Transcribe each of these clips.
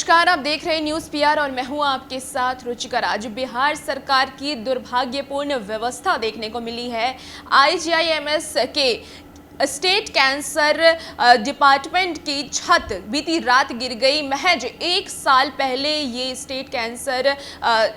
नमस्कार, आप देख रहे हैं न्यूज़ पीआर और मैं हूं आपके साथ रुचिकर। आज बिहार सरकार की दुर्भाग्यपूर्ण व्यवस्था देखने को मिली है। आईजीआईएमएस के स्टेट कैंसर डिपार्टमेंट की छत बीती रात गिर गई। महज एक साल पहले ये स्टेट कैंसर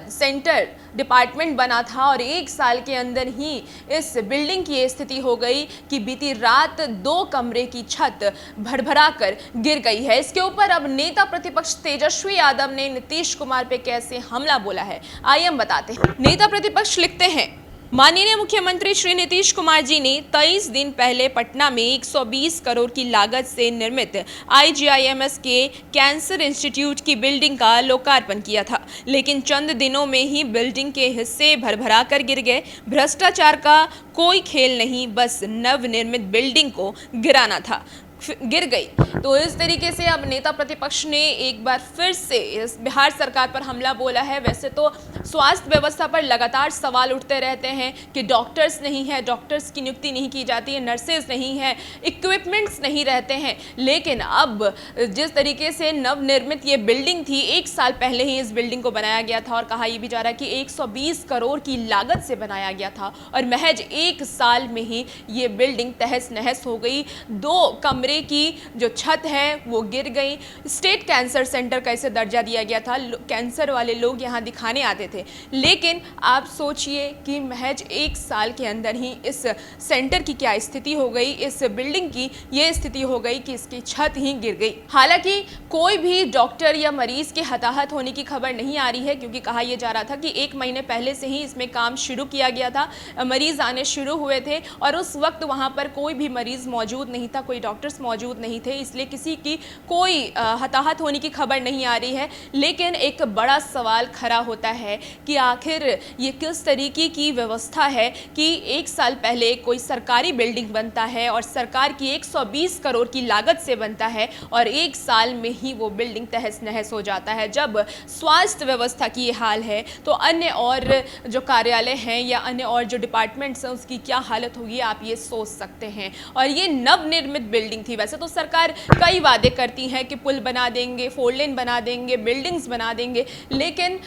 सेंटर डिपार्टमेंट बना था और एक साल के अंदर ही इस बिल्डिंग की ये स्थिति हो गई कि बीती रात 2 कमरे की छत भरभरा कर गिर गई है। इसके ऊपर अब नेता प्रतिपक्ष तेजस्वी यादव ने नीतीश कुमार पे कैसे हमला बोला है, आइए हम बताते हैं। नेता प्रतिपक्ष लिखते हैं, माननीय मुख्यमंत्री श्री नीतीश कुमार जी ने 23 दिन पहले पटना में 120 करोड़ की लागत से निर्मित आईजीआईएमएस के कैंसर इंस्टीट्यूट की बिल्डिंग का लोकार्पण किया था, लेकिन चंद दिनों में ही बिल्डिंग के हिस्से भरभरा कर गिर गए। भ्रष्टाचार का कोई खेल नहीं, बस नवनिर्मित बिल्डिंग को गिराना था, गिर गई। तो इस तरीके से अब नेता प्रतिपक्ष ने एक बार फिर से इस बिहार सरकार पर हमला बोला है। वैसे तो स्वास्थ्य व्यवस्था पर लगातार सवाल उठते रहते हैं कि डॉक्टर्स नहीं है, डॉक्टर्स की नियुक्ति नहीं की जाती है, नर्सेज नहीं है, इक्विपमेंट्स नहीं रहते हैं, लेकिन अब जिस तरीके से नवनिर्मित ये बिल्डिंग थी, एक साल पहले ही इस बिल्डिंग को बनाया गया था और कहा यह भी जा रहा है कि 120 करोड़ की लागत से बनाया गया था और महज एक साल में ही ये बिल्डिंग तहस नहस हो गई। 2 कमरे की जो छत है वो गिर गई। स्टेट कैंसर सेंटर का इसे दर्जा दिया गया था, कैंसर वाले लोग यहाँ दिखाने आते थे, लेकिन आप सोचिए कि महज एक साल के अंदर ही इस सेंटर की क्या स्थिति हो गई, इस बिल्डिंग की ये स्थिति हो गई कि इसकी छत ही गिर गई। हालांकि कोई भी डॉक्टर या मरीज के हताहत होने की खबर नहीं आ रही है, क्योंकि कहा यह जा रहा था कि 1 महीने पहले से ही इसमें काम शुरू किया गया था, मरीज आने शुरू हुए थे और उस वक्त वहां पर कोई भी मरीज मौजूद नहीं था, कोई डॉक्टर्स मौजूद नहीं थे, इसलिए किसी की कोई हताहत होने की खबर नहीं आ रही है। लेकिन एक बड़ा सवाल खड़ा होता है कि आखिर ये किस तरीके की व्यवस्था है कि एक साल पहले कोई सरकारी बिल्डिंग बनता है और सरकार की 120 करोड़ की लागत से बनता है और एक साल में ही वो बिल्डिंग तहस नहस हो जाता है। जब स्वास्थ्य व्यवस्था की ये हाल है तो अन्य और जो कार्यालय हैं या अन्य और जो डिपार्टमेंट्स हैं उसकी क्या हालत होगी, आप ये सोच सकते हैं। और ये नवनिर्मित बिल्डिंग थी। वैसे तो सरकार कई वादे करती है कि पुल बना देंगे, 4 लेन बना देंगे, बिल्डिंग्स बना देंगे, लेकिन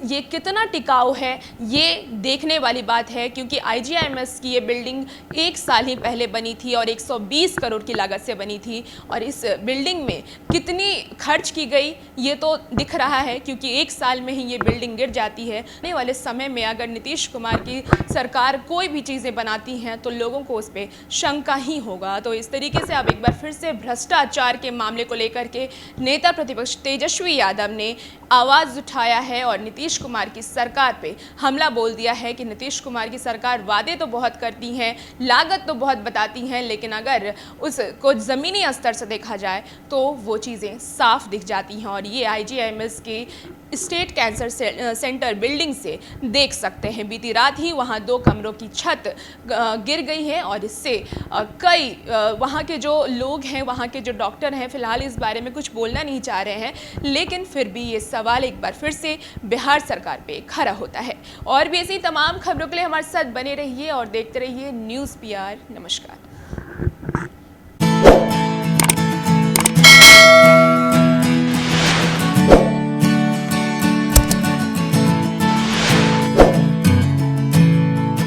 ये कितना टिकाऊ है ये देखने वाली बात है, क्योंकि आईजीआईएमएस की ये बिल्डिंग एक साल ही पहले बनी थी और 120 करोड़ की लागत से बनी थी और इस बिल्डिंग में कितनी खर्च की गई ये तो दिख रहा है, क्योंकि एक साल में ही ये बिल्डिंग गिर जाती है। आने वाले समय में अगर नीतीश कुमार की सरकार कोई भी चीज़ें बनाती हैं तो लोगों को उस पर शंका ही होगा। तो इस तरीके से अब एक बार फिर से भ्रष्टाचार के मामले को लेकर के नेता प्रतिपक्ष तेजस्वी यादव ने आवाज़ उठाया है और नीतीश कुमार की सरकार पे हमला बोल दिया है कि नीतीश कुमार की सरकार वादे तो बहुत करती हैं, लागत तो बहुत बताती हैं, लेकिन अगर उसको ज़मीनी स्तर से देखा जाए तो वो चीज़ें साफ दिख जाती हैं। और ये आईजीआईएमएस की स्टेट कैंसर सेंटर बिल्डिंग से देख सकते हैं। बीती रात ही वहाँ 2 कमरों की छत गिर गई है और इससे कई वहाँ के जो लोग हैं, वहाँ के जो डॉक्टर हैं, फिलहाल इस बारे में कुछ बोलना नहीं चाह रहे हैं, लेकिन फिर भी ये सवाल एक बार फिर से बिहार सरकार पे खड़ा होता है। और भी ऐसी तमाम खबरों के लिए हमारे साथ बने रहिए और देखते रहिए न्यूज़ पीआर। नमस्कार।